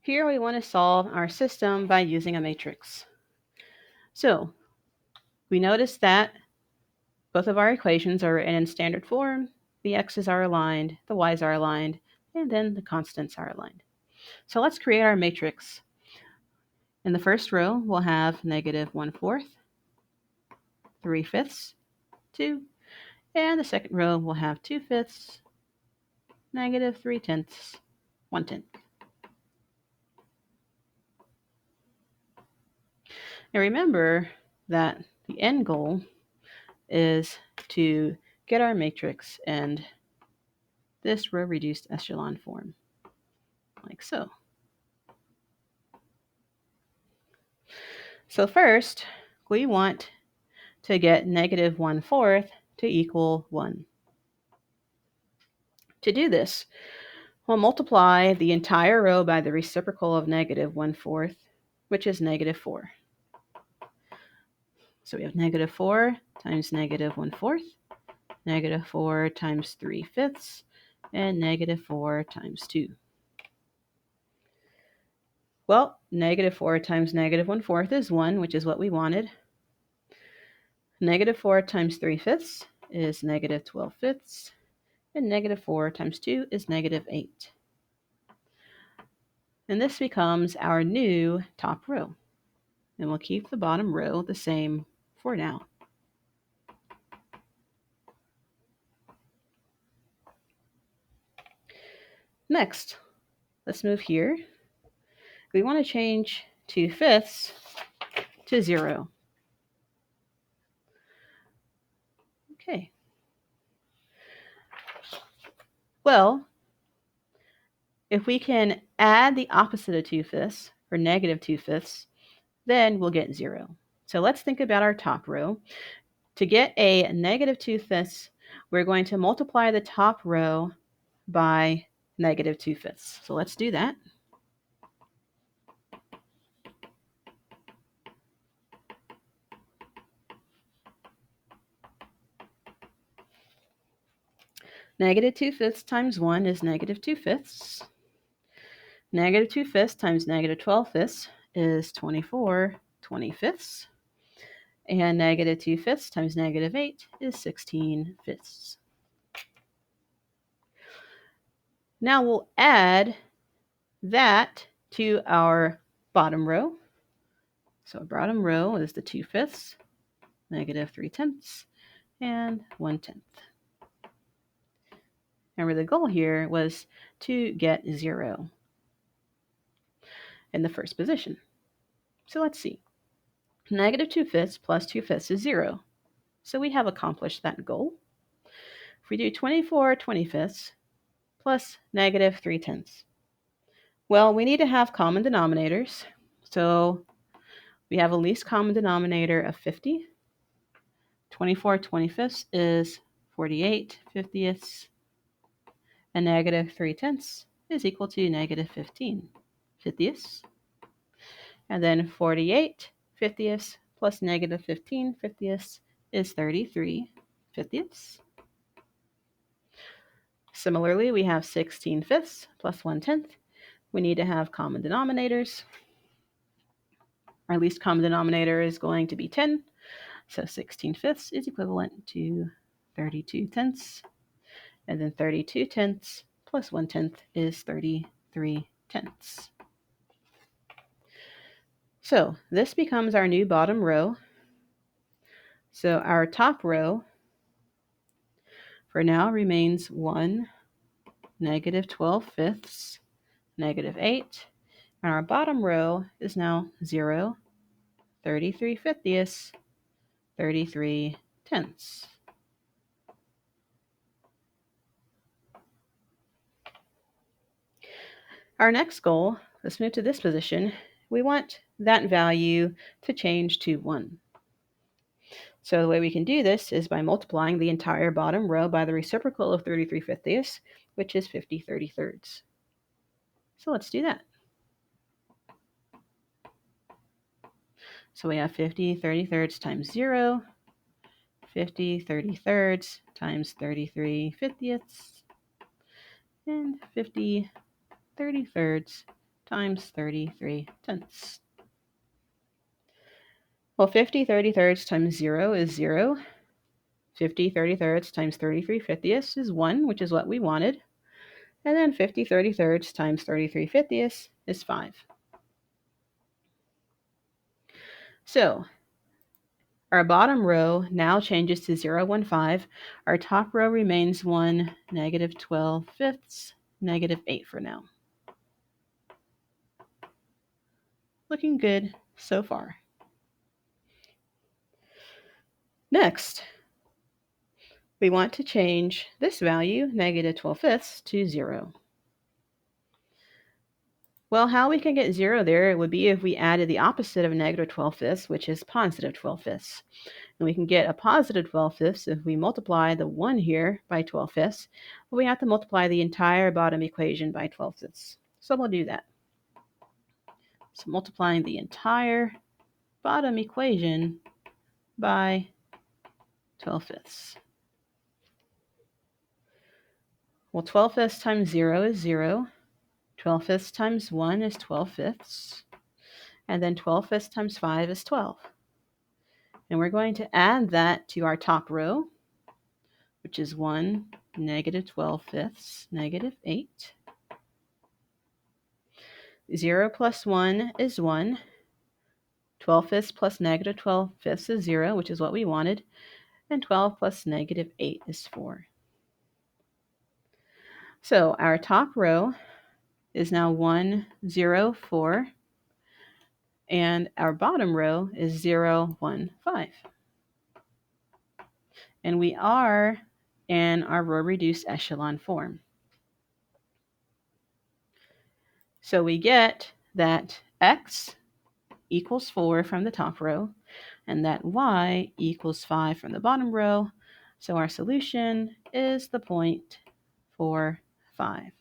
Here we want to solve our system by using a matrix. So we notice that both of our equations are written in standard form. The x's are aligned, the y's are aligned, and then the constants are aligned. So let's create our matrix. In the first row, we'll have negative 1/4, 3/5, 2, and the second row will have 2/5, negative 3/10, 1/10. Now remember that the end goal is to get our matrix in this row reduced echelon form, like so. So first, we want to get negative 1/4 to equal 1. To do this, we'll multiply the entire row by the reciprocal of negative 1/4, which is negative 4. So we have negative 4 times negative 1/4, negative 4 times 3/5, and negative 4 times 2. Well, negative 4 times negative 1/4 is 1, which is what we wanted. Negative 4 times 3/5 is negative 12/5, and negative 4 times 2 is negative 8. And this becomes our new top row. And we'll keep the bottom row the same for now. Next, let's move here. We want to change 2/5 to 0. Okay. Well, if we can add the opposite of 2/5, or negative 2/5, then we'll get 0. So let's think about our top row. To get a negative 2/5, we're going to multiply the top row by negative 2/5. So let's do that. Negative 2/5 times 1 is negative 2/5. Negative 2/5 times negative 12/5 is 24 25ths. And negative 2/5 times negative 8 is 16/5. Now we'll add that to our bottom row. So our bottom row is the 2/5, negative 3/10, and 1/10. Remember, the goal here was to get 0 in the first position. So let's see. Negative 2/5 plus 2/5 is 0. So we have accomplished that goal. If we do 24 25ths plus negative 3/10, well, we need to have common denominators. So we have a least common denominator of 50. 24 25ths is 48 50ths. And negative 3/10 is equal to negative 15 50ths. And then 48 50ths plus negative 15 50ths is 33 50ths. Similarly, we have 16/5 plus 1/10. We need to have common denominators. Our least common denominator is going to be 10. So 16/5 is equivalent to 32/10. And then 32/10 plus 1/10 is 33/10. So this becomes our new bottom row. So our top row for now remains 1, negative 12/5, negative 8. And our bottom row is now 0, 33/50ths, 33/10. Our next goal, let's move to this position. We want that value to change to 1. So the way we can do this is by multiplying the entire bottom row by the reciprocal of 33/50ths, which is 50 33rds. So let's do that. So we have 50 33rds times 0, 50 33rds times 33/50ths, and 50 33rds times 33/10. Well, 50/33 times 0 is 0. 50/33 times 33/50 is 1, which is what we wanted. And then 50/33 times 33/50 is 5. So our bottom row now changes to 0, 1, 5. Our top row remains 1, -12/5, -8 for now. Looking good so far. Next, we want to change this value, -12/5, to 0. Well, how we can get 0 there would be if we added the opposite of -12/5, which is +12/5. And we can get a +12/5 if we multiply the 1 here by 12/5, but we have to multiply the entire bottom equation by 12/5. So we'll do that. So multiplying the entire bottom equation by 12/5. Well, 12/5 times 0 is 0. 12/5 times 1 is 12/5. And then 12/5 times 5 is 12. And we're going to add that to our top row, which is 1, -12/5, -8. 0 plus 1 is 1. 12/5 plus -12/5 is 0, which is what we wanted. And 12 plus -8 is 4. So our top row is now 1, 0, 4. And our bottom row is 0, 1, 5. And we are in our row reduced echelon form. So we get that x equals 4 from the top row, and that y equals 5 from the bottom row. So our solution is the point 4, 5.